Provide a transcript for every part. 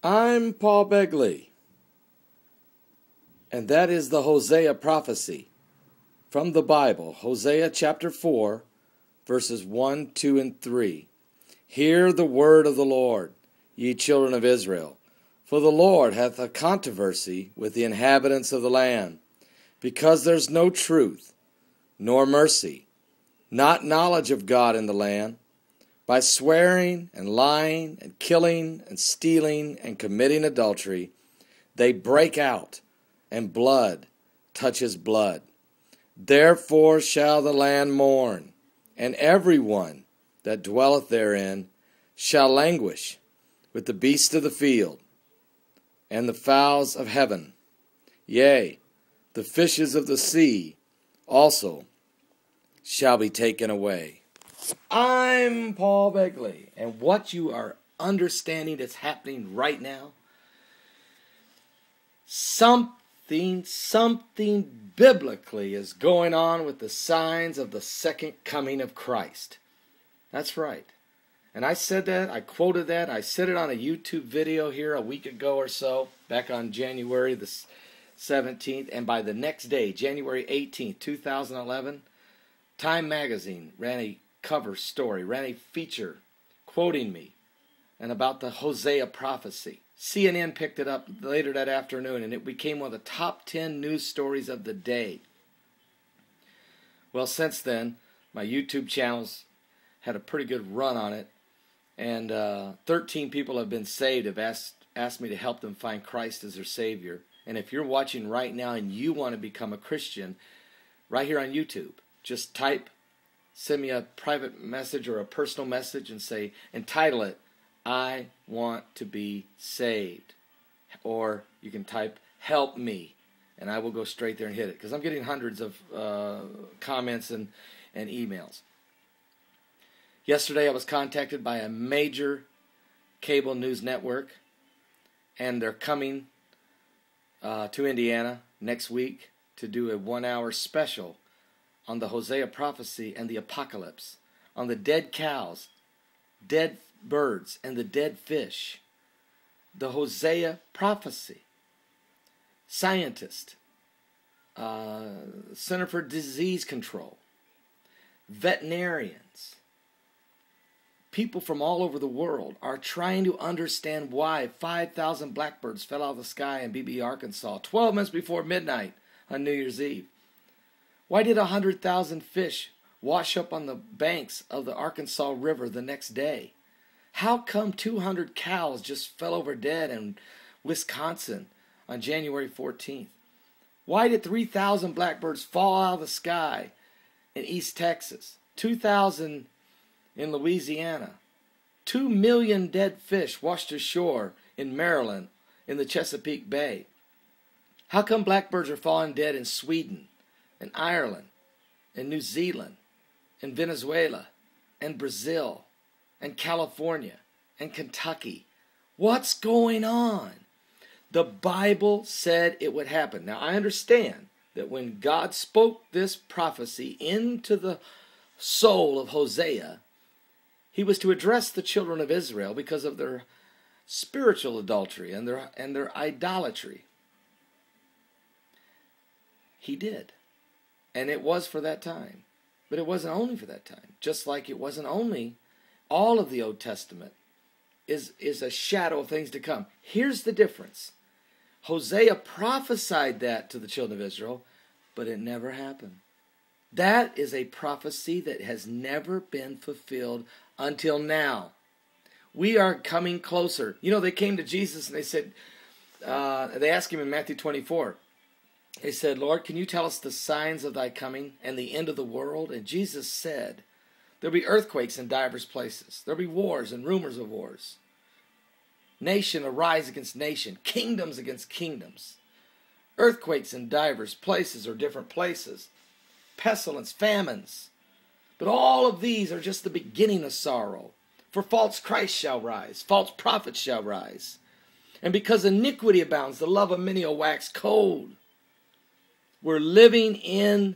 I'm Paul Begley, and that is the Hosea Prophecy from the Bible, Hosea chapter 4, verses 1, 2, and 3. Hear the word of the Lord, ye children of Israel, for the Lord hath a controversy with the inhabitants of the land, because there's no truth, nor mercy, not knowledge of God in the land. By swearing and lying and killing and stealing and committing adultery, they break out, and blood touches blood. Therefore shall the land mourn, and every one that dwelleth therein shall languish with the beasts of the field and the fowls of heaven. Yea, the fishes of the sea also shall be taken away. I'm Paul Begley, and what you are understanding that's happening right now, something biblically is going on with the signs of the second coming of Christ. That's right. And I said that, I quoted that, I said it on a YouTube video here a week ago or so, back on January the 17th, and by the next day, January 18th, 2011, Time Magazine ran a cover story, ran a feature quoting me and about the Hosea Prophecy. CNN picked it up later that afternoon, and it became one of the top 10 news stories of the day. Well, since then, my YouTube channel's had a pretty good run on it, and 13 people have been saved, have asked me to help them find Christ as their Savior. And if you're watching right now and you want to become a Christian, right here on YouTube, just send me a private message or a personal message and title it, I want to be saved. Or you can type, help me, and I will go straight there and hit it, because I'm getting hundreds of comments and emails. Yesterday I was contacted by a major cable news network, and they're coming to Indiana next week to do a 1-hour special on the Hosea Prophecy and the Apocalypse, on the dead cows, dead birds, and the dead fish. The Hosea Prophecy. Scientists, Center for Disease Control, veterinarians, people from all over the world are trying to understand why 5,000 blackbirds fell out of the sky in BB, Arkansas, 12 minutes before midnight on New Year's Eve. Why did 100,000 fish wash up on the banks of the Arkansas River the next day? How come 200 cows just fell over dead in Wisconsin on January 14th? Why did 3,000 blackbirds fall out of the sky in East Texas? 2,000 in Louisiana. 2 million dead fish washed ashore in Maryland in the Chesapeake Bay. How come blackbirds are falling dead in Sweden, in Ireland, in New Zealand, in Venezuela, and Brazil, and California, and Kentucky? What's going on? The Bible said it would happen. Now, I understand that when God spoke this prophecy into the soul of Hosea, he was to address the children of Israel because of their spiritual adultery and their idolatry. He did. And it was for that time. But it wasn't only for that time. Just like it wasn't only, all of the Old Testament is a shadow of things to come. Here's the difference. Hosea prophesied that to the children of Israel, but it never happened. That is a prophecy that has never been fulfilled until now. We are coming closer. You know, they came to Jesus and they said, they asked him in Matthew 24, they said, Lord, can you tell us the signs of thy coming and the end of the world? And Jesus said, there'll be earthquakes in divers places. There'll be wars and rumors of wars. Nation arise against nation, kingdoms against kingdoms. Earthquakes in divers places or different places. Pestilence, famines. But all of these are just the beginning of sorrow. For false Christ shall rise, false prophets shall rise. And because iniquity abounds, the love of many will wax cold. We're living in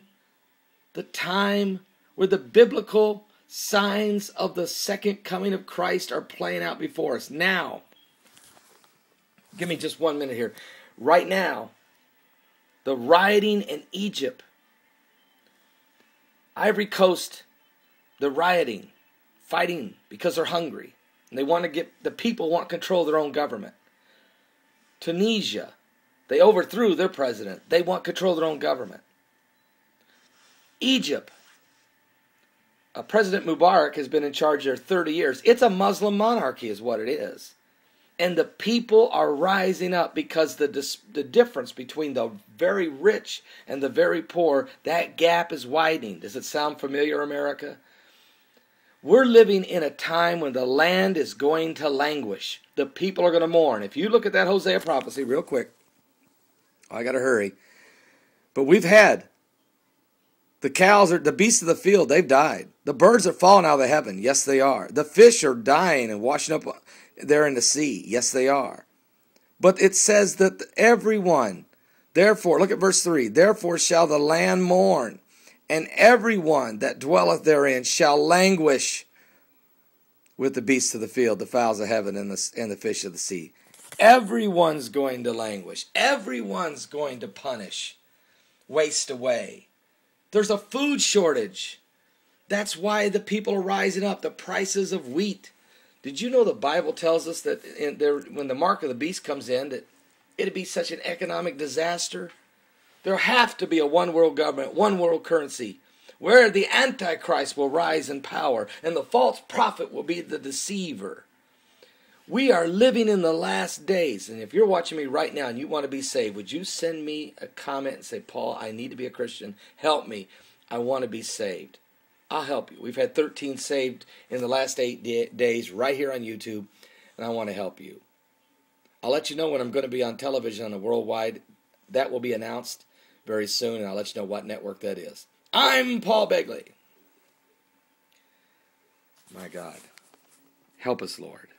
the time where the biblical signs of the second coming of Christ are playing out before us. Now, Give me just 1 minute here. Right now, the rioting in Egypt, Ivory Coast, the rioting, fighting because they're hungry. And they want to get, the people want control of their own government. Tunisia, they overthrew their president. They want control of their own government. Egypt, President Mubarak has been in charge there 30 years. It's a Muslim monarchy is what it is. And the people are rising up because the difference between the very rich and the very poor, that gap is widening. Does it sound familiar, America? We're living in a time when the land is going to languish. The people are going to mourn. If you look at that Hosea prophecy real quick, I got to hurry. But we've had the cows, the beasts of the field, they've died. The birds are falling out of the heaven. Yes, they are. The fish are dying and washing up there in the sea. Yes, they are. But it says that everyone, therefore, look at verse 3, therefore shall the land mourn, and everyone that dwelleth therein shall languish with the beasts of the field, the fowls of heaven, and the fish of the sea. Everyone's going to languish. Everyone's going to punish, waste away. There's a food shortage. That's why the people are rising up. The prices of wheat. Did you know the Bible tells us that when the mark of the beast comes in, that it'd be such an economic disaster? There'll have to be a one world government, one world currency, where the Antichrist will rise in power and the false prophet will be the deceiver. We are living in the last days. And if you're watching me right now and you want to be saved, would you send me a comment and say, Paul, I need to be a Christian. Help me. I want to be saved. I'll help you. We've had 13 saved in the last 8 days right here on YouTube, and I want to help you. I'll let you know when I'm going to be on television on the worldwide. That will be announced very soon, and I'll let you know what network that is. I'm Paul Begley. My God. Help us, Lord.